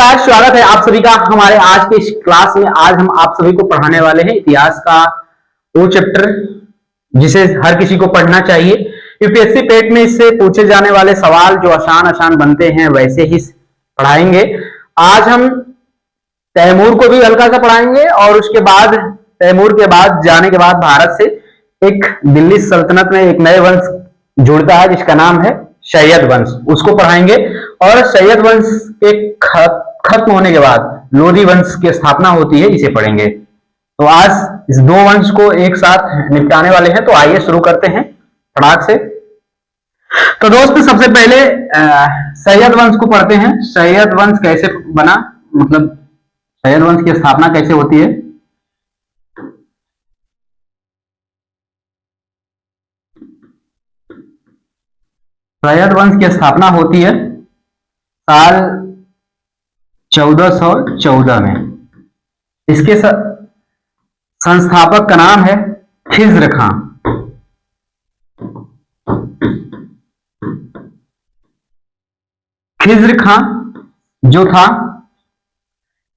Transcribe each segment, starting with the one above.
नमस्कार, स्वागत है आप सभी का हमारे आज के इस क्लास में। आज हम आप सभी को पढ़ाने वाले हैं इतिहास का वो चैप्टर जिसे हर किसी को पढ़ना चाहिए। यूपीएससी पेट में इससे पूछे जाने वाले सवाल जो आसान आसान बनते हैं वैसे ही पढ़ाएंगे। आज हम तैमूर को भी हल्का सा पढ़ाएंगे और उसके बाद तैमूर के बाद जाने के बाद भारत से एक दिल्ली सल्तनत में एक नए वंश जुड़ता है जिसका नाम है सैयद वंश, उसको पढ़ाएंगे। और सैयद वंश के खत्म होने के बाद लोधी वंश की स्थापना होती है, इसे पढ़ेंगे। तो आज इस दो वंश को एक साथ निपटाने वाले हैं, तो आइए शुरू करते हैं फटाक से। तो दोस्त सबसे पहले सैयद वंश को पढ़ते हैं। सैयद वंश कैसे बना, मतलब सैयद वंश की स्थापना कैसे होती है। सैयद वंश की स्थापना होती है साल 1414 में। इसके संस्थापक का नाम है खिज्र खां। खिज्र खां जो था,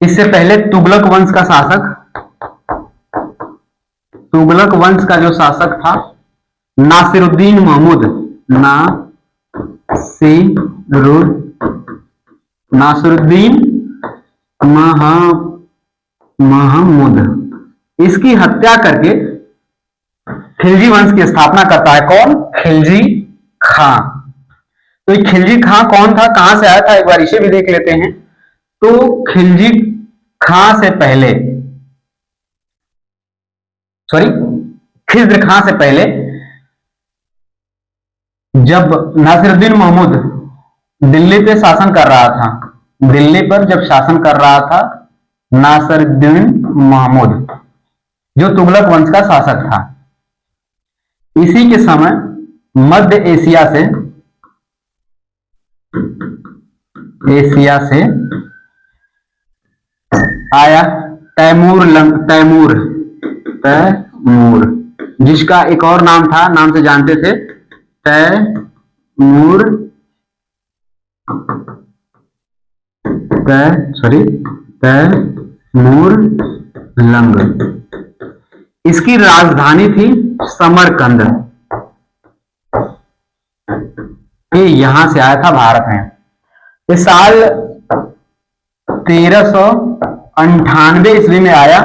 इससे पहले तुगलक वंश का शासक, तुगलक वंश का जो शासक था नासिरुद्दीन महमूद, नासिरुद्दीन महमूद, इसकी हत्या करके खिलजी वंश की स्थापना करता है। कौन? खिलजी खां। तो ये खिलजी खां कौन था, कहां से आया था, एक बार इसे भी देख लेते हैं। तो खिलजी खां से पहले, खिज्र खां से पहले जब नासिरुद्दीन महमूद दिल्ली पे शासन कर रहा था, दिल्ली पर जब शासन कर रहा था नासिरुद्दीन महमूद जो तुगलक वंश का शासक था, इसी के समय मध्य एशिया से आया तैमूर, जिसका एक और नाम था, नाम से जानते थे तैमूर लंग। इसकी राजधानी थी समरकंद। ये यहां से आया था भारत में। इस साल 1398 ईस्वी में आया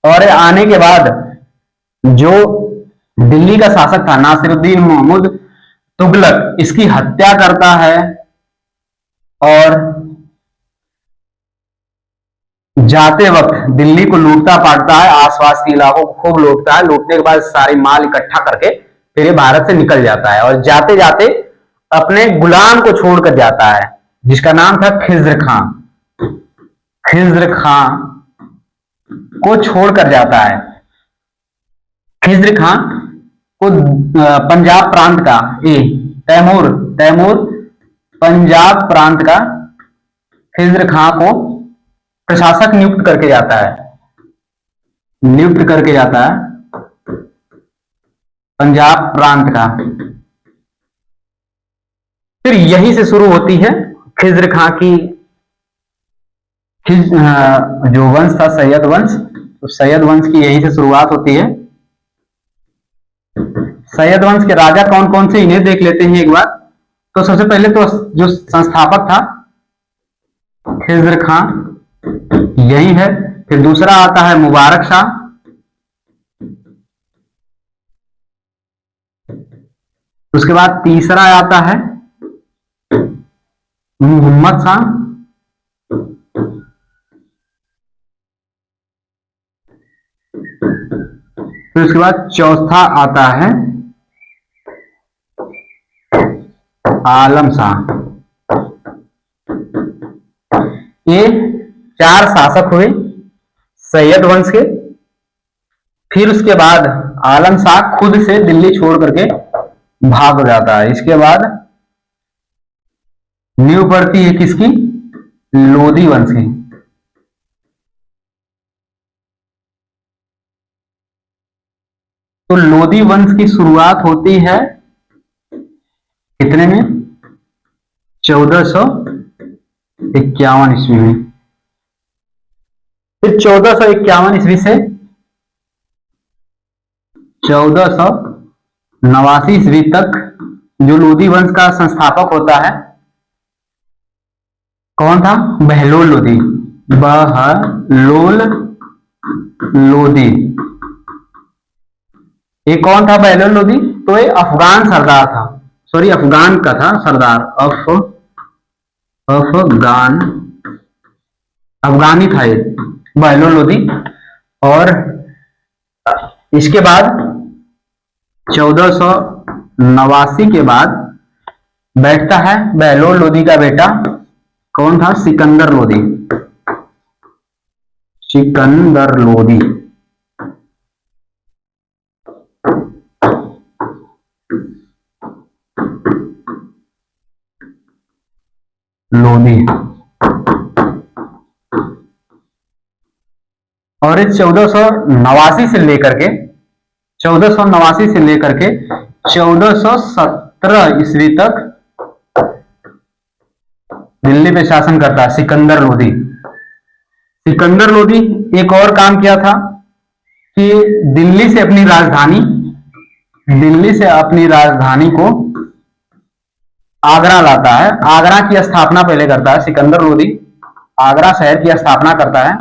और आने के बाद जो दिल्ली का शासक था नासिरुद्दीन महमूद तुगलक, इसकी हत्या करता है और जाते वक्त दिल्ली को लूटता पाटता है, आसपास के इलाकों को खूब लूटता है। लूटने के बाद सारी माल इकट्ठा करके फिर ये भारत से निकल जाता है और जाते जाते अपने गुलाम को छोड़कर जाता है जिसका नाम था खिज्र खां। खिज्र खां को छोड़कर जाता है। खिज्र खां को पंजाब प्रांत का तैमूर पंजाब प्रांत का खिज्र खां को प्रशासक नियुक्त करके जाता है पंजाब प्रांत का। फिर यहीं से शुरू होती है खिज्र खां की जो वंश था सैयद वंश। तो सैयद वंश की यहीं से शुरुआत होती है। सैयद वंश के राजा कौन कौन से, इन्हें देख लेते हैं एक बार। तो सबसे पहले तो जो संस्थापक था खिज्र खां, यही है। फिर दूसरा आता है मुबारक शाह, उसके बाद तीसरा आता है मोहम्मद शाह, फिर उसके बाद चौथा आता है आलम शाह। ये चार शासक हुए सैयद वंश के। फिर उसके बाद आलम शाह खुद से दिल्ली छोड़ करके भाग जाता है। इसके बाद नींव पड़ती है किसकी? लोधी वंश की। तो लोधी वंश की शुरुआत होती है कितने में? 1414 51 ईस्वी में। फिर 1451 ईस्वी से 1489 ईस्वी तक जो लोधी वंश का संस्थापक होता है कौन था? बहलोल लोधी। बहलोल लोधी। ये कौन था बहलोल लोधी? तो ये अफगान सरदार था, सॉरी अफगान का था सरदार, अफगान, अफगानी था ये बहलोल लोधी। और इसके बाद 1489 के बाद बैठता है बहलोल लोधी का बेटा, कौन था? सिकंदर लोधी। सिकंदर लोधी। लोधी। और इस 1489 से लेकर के 1417 ईस्वी तक दिल्ली पे शासन करता है सिकंदर लोधी। सिकंदर लोधी एक और काम किया था कि दिल्ली से अपनी राजधानी को आगरा लाता है। आगरा की स्थापना पहले करता है सिकंदर लोधी, आगरा शहर की स्थापना करता है,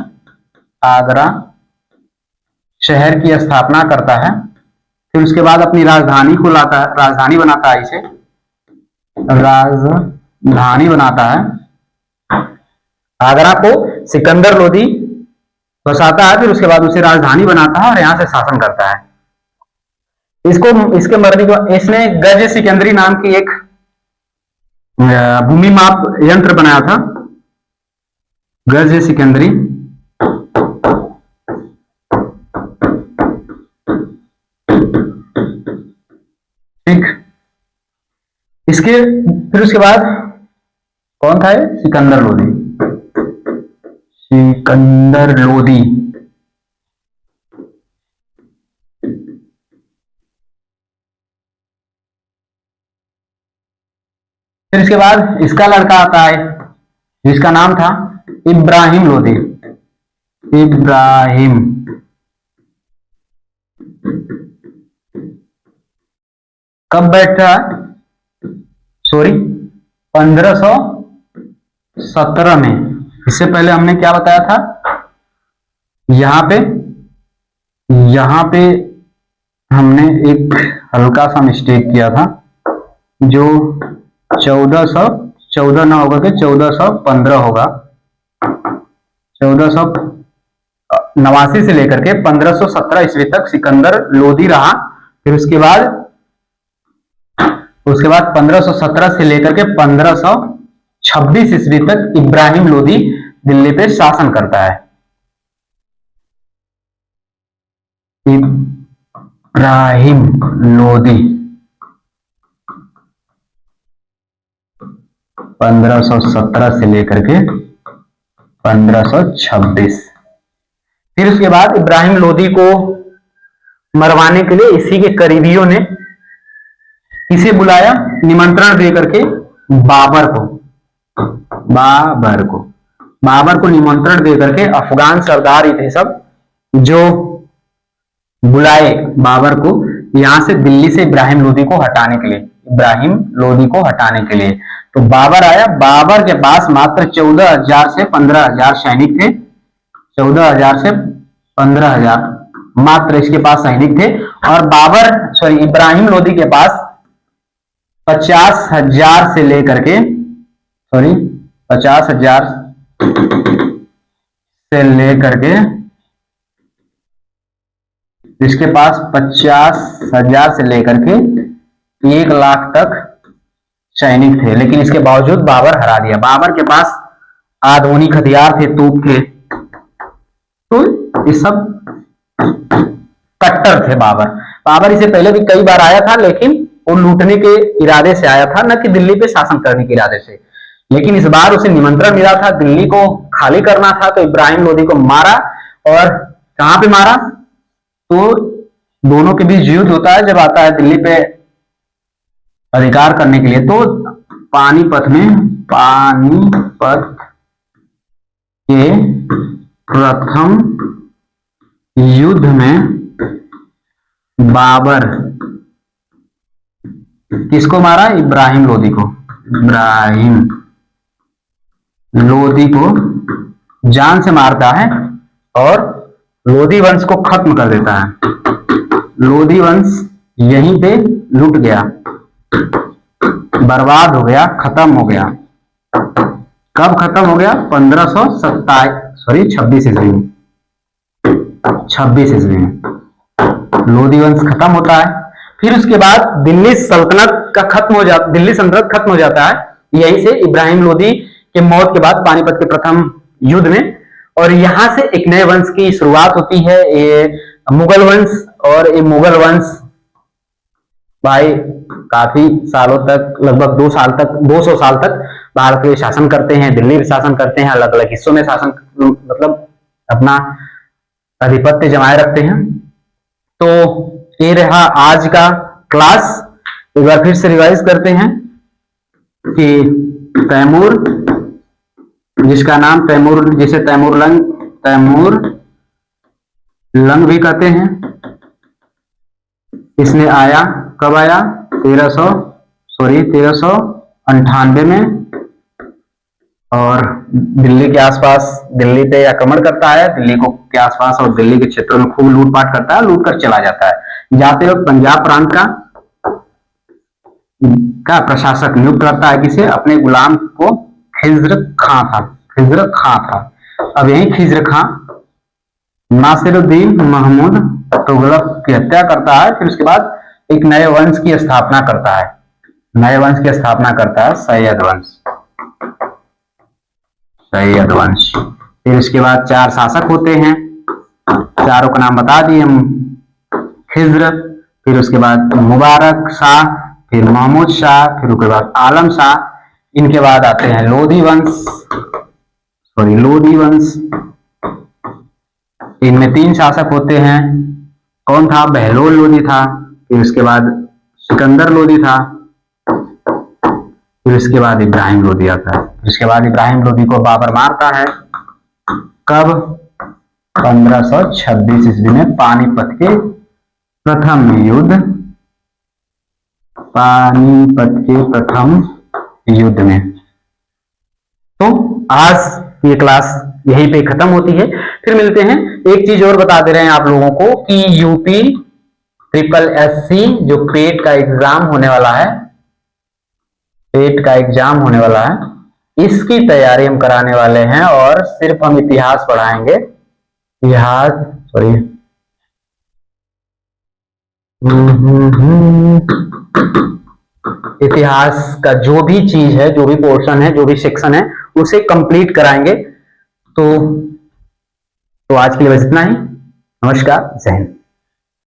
आगरा शहर की स्थापना करता है। फिर उसके बाद अपनी राजधानी को लाता है, राजधानी बनाता है, इसे राजधानी बनाता है। आगरा को सिकंदर लोधी बसाता है, फिर उसके बाद उसे राजधानी बनाता है और यहां से शासन करता है। इसके मरने के बाद इसने गज सिकंदरी नाम की एक भूमि माप यंत्र बनाया था, गज सिकंदरी। ठीक, फिर उसके बाद कौन था ये? सिकंदर लोधी। सिकंदर लोधी फिर इसके बाद इसका लड़का आता है जिसका नाम था इब्राहिम लोधी। इब्राहिम। कब बैठा है? सॉरी 1517 में। इससे पहले हमने क्या बताया था? यहां पे हमने एक हल्का सा मिस्टेक किया था, जो 1414 ना होगा कि 1415 होगा। 1489 से लेकर के 1517 ईस्वी तक सिकंदर लोधी रहा। फिर उसके बाद 1517 से लेकर के 1526 ईस्वी तक इब्राहिम लोधी दिल्ली पे शासन करता है। इब्राहिम लोधी 1517 से लेकर के 1526। फिर उसके बाद इब्राहिम लोधी को मरवाने के लिए इसी के करीबियों ने इसे बुलाया, निमंत्रण दे करके बाबर को निमंत्रण दे करके अफगान सरदार ही थे सब, जो बुलाए बाबर को यहां से दिल्ली से इब्राहिम लोधी को हटाने के लिए। तो बाबर आया। बाबर के पास मात्र 14,000 से 15,000 सैनिक थे। 14,000 से 15,000 मात्र इसके पास सैनिक थे। और इब्राहिम लोधी के पास 50,000 से लेकर के 50,000 से लेकर के इसके पास 50,000 से लेकर के 1 लाख तक सैनिक थे, लेकिन इसके बावजूद बाबर हरा दिया। बाबर के पास आधुनिक हथियार थे, तोप थे, तो ये सब कट्टर थे बाबर इसे पहले भी कई बार आया था, लेकिन वो लूटने के इरादे से आया था, न कि दिल्ली पे शासन करने के इरादे से। लेकिन इस बार उसे निमंत्रण मिला था, दिल्ली को खाली करना था, तो इब्राहिम लोधी को मारा। और कहां पे मारा? तो दोनों के बीच युद्ध होता है जब आता है दिल्ली पे अधिकार करने के लिए, तो पानीपत के प्रथम युद्ध में बाबर किसको मारा? इब्राहिम लोदी को। इब्राहिम लोदी को जान से मारता है और लोदी वंश को खत्म कर देता है। लोदी वंश यहीं पे लूट गया, बर्बाद हो गया, खत्म हो गया। कब खत्म हो गया? 26 ईस्वी में। 26 ईस्वी में लोदी वंश खत्म होता है। फिर उसके बाद दिल्ली सल्तनत का खत्म हो जाता, दिल्ली सल्तनत खत्म हो जाता है यहीं से इब्राहिम लोदी के मौत के बाद पानीपत के प्रथम युद्ध में। और यहां से एक नए वंश की शुरुआत होती है, ये मुगल वंश। और ये मुगल वंश भाई काफी सालों तक, लगभग 200 साल तक भारत पे शासन करते हैं, दिल्ली पे शासन करते हैं, अलग अलग हिस्सों में शासन, मतलब अपना आधिपत्य जमाए रखते हैं। तो ये रहा आज का क्लास। एक बार फिर से रिवाइज करते हैं कि तैमूर, जिसका नाम तैमूर, जिसे तैमूर लंग भी कहते हैं, इसने आया, कब आया? 1398 में। और दिल्ली के आसपास, दिल्ली पे आक्रमण करता है, दिल्ली को के आसपास और दिल्ली के क्षेत्रों में खूब लूटपाट करता है, लूट कर चला जाता है। जाते वक्त पंजाब प्रांत का प्रशासक नियुक्त करता है, किसे? अपने गुलाम को। खिज्र खां था। अब यही खिज्र खां नासिरुद्दीन महमूद तुगलक की हत्या करता है। फिर उसके बाद एक नए वंश की स्थापना करता है, सैयद वंश। फिर उसके बाद 4 शासक होते हैं, चारों का नाम बता दिए हम। खिज्र, फिर उसके बाद मुबारक शाह, फिर महमूद शाह, फिर उसके बाद आलम शाह। इनके बाद आते हैं लोधी वंश। इनमें 3 शासक होते हैं। कौन था? बहलोल लोधी था। फिर उसके बाद सिकंदर लोधी था। फिर उसके बाद इब्राहिम लोधी आता है। फिर उसके बाद इब्राहिम लोधी को बाबर मारता है। कब? 1526 ईस्वी में पानीपत के प्रथम युद्ध में। तो आज ये क्लास यहीं पे खत्म होती है। फिर मिलते हैं। एक चीज और बता दे रहे हैं आप लोगों को कि यूपी SSSC जो पेट का एग्जाम होने वाला है, इसकी तैयारी हम कराने वाले हैं। और सिर्फ हम इतिहास पढ़ाएंगे, इतिहास का जो भी चीज है, जो भी पोर्शन है, जो भी सेक्शन है, उसे कंप्लीट कराएंगे। तो आज के लिए बस इतना ही। नमस्कार, जय हिंद।